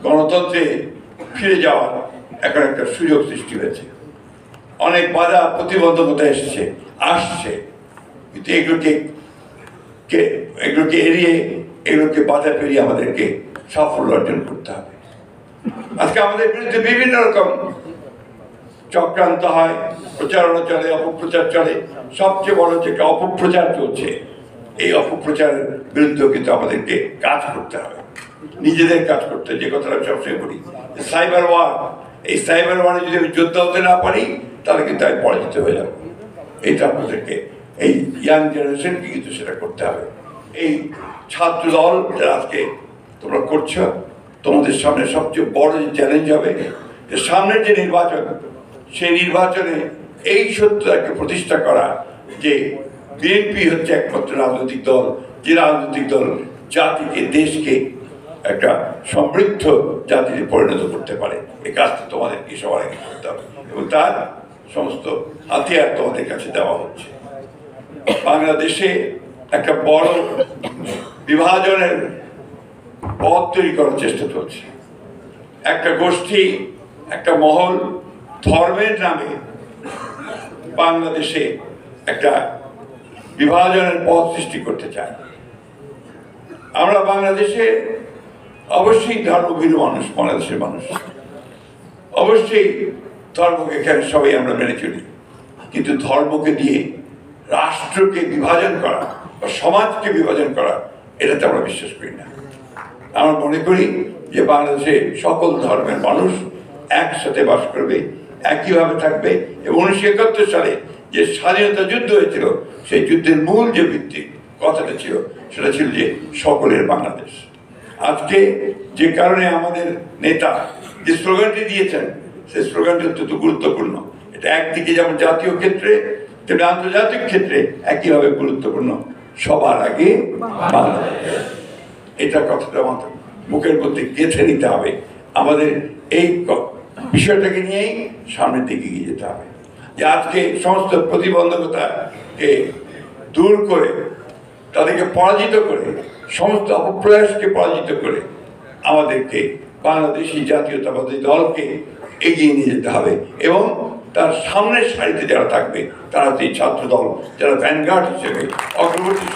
গণতন্ত্রে ফিরে যাওয়ার এখন একটা সুযোগ সৃষ্টি হয়েছে। অনেক বাধা প্রতিবন্ধকতা আসছে, কিন্তু এগুলোকে এড়িয়ে এগুলোকে বাধা পেরিয়ে আমাদেরকে সাফল্য অর্জন করতে হবে। আজকে আমাদের বিরুদ্ধে বিভিন্ন রকম চক্রান্ত হয়, প্রচারণা চলে, অপপ্রচার চলে। সবচেয়ে বড় হচ্ছে একটা অপপ্রচার চলছে। এই অপপ্রচারের বিরুদ্ধেও কিন্তু আমাদেরকে কাজ করতে হবে, নিজেদের কাজ করতে। যে কথাটা আমি সবসময় বলি, সাইবার ওয়ার, এই সাইবার ওয়ারে যদি আমি যোদ্ধা হতে না পারি তাহলে কিন্তু আমি পরাজিত হয়ে যাবো। এইটা আপনাদেরকে, এই ইয়াং জেনারেশনকে কিন্তু সেটা করতে হবে। এই ছাত্র দল যারা আজকে তোমরা করছো, তোমাদের সামনে সবচেয়ে বড় যে চ্যালেঞ্জ হবে যে সামনের যে নির্বাচন, সেই নির্বাচনে এই সত্যটাকে প্রতিষ্ঠা করা যে বিএনপি হচ্ছে একমাত্র রাজনৈতিক দল, যে রাজনৈতিক দল জাতিকে, দেশকে একটা সমৃদ্ধ জাতিতে পরিণত করতে পারে। এই কাজটা তোমাদেরকে সবার আগে করতে হবে এবং তার সমস্ত হাতিয়ার তোমাদের কাছে দেওয়া হচ্ছে। বাংলাদেশে একটা বড় বিভাজনের পথ তৈরি করার চেষ্টা চলছে। একটা গোষ্ঠী, একটা মহল ধর্মের নামে বাংলাদেশে একটা বিভাজনের পথ সৃষ্টি করতে চায়। আমরা বাংলাদেশে অবশ্যই ধর্মভীরু মানুষ, বাংলাদেশের মানুষ অবশ্যই ধর্মকে এখানে সবাই আমরা মেনে চলি, কিন্তু ধর্মকে দিয়ে রাষ্ট্রকে বিভাজন করা বা সমাজকে বিভাজন করা, এটাতে আমরা বিশ্বাস করি না। আমরা মনে করি যে বাংলাদেশে সকল ধর্মের মানুষ একসাথে বাস করবে, একইভাবে থাকবে এবং 1971 সালে যে স্বাধীনতা যুদ্ধ হয়েছিল, সেই যুদ্ধের মূল যে ভিত্তিক কথাটা ছিল সেটা ছিল যে সকলের বাংলাদেশ। আজকে যে কারণে আমাদের নেতা যে স্লোগানটি দিয়েছেন, সেই স্লোগানটি অত্যন্ত গুরুত্বপূর্ণ। এটা একদিকে যেমন জাতীয় ক্ষেত্রে তেমনি আন্তর্জাতিক ক্ষেত্রে একইভাবে গুরুত্বপূর্ণ, সবার আগে বাংলাদেশ। এটা কথাটা আমাদের মুখের মধ্যে গেঁথে নিতে হবে। আমাদের এই বিষয়টাকে নিয়েই সামনের দিকে এগিয়ে যেতে হবে, যে আজকে সমস্ত প্রতিবন্ধকতাকে দূর করে, তাদেরকে পরাজিত করে, সমস্ত অপপ্রয়াসকে পরাজিত করে আমাদেরকে বাংলাদেশি জাতীয়তাবাদী দলকে এগিয়ে নিয়ে যেতে হবে এবং তার সামনের সারিতে যারা থাকবে তারা হচ্ছে ছাত্র দল, যারা ভ্যানগার্ড হিসেবে অগ্রবর্তী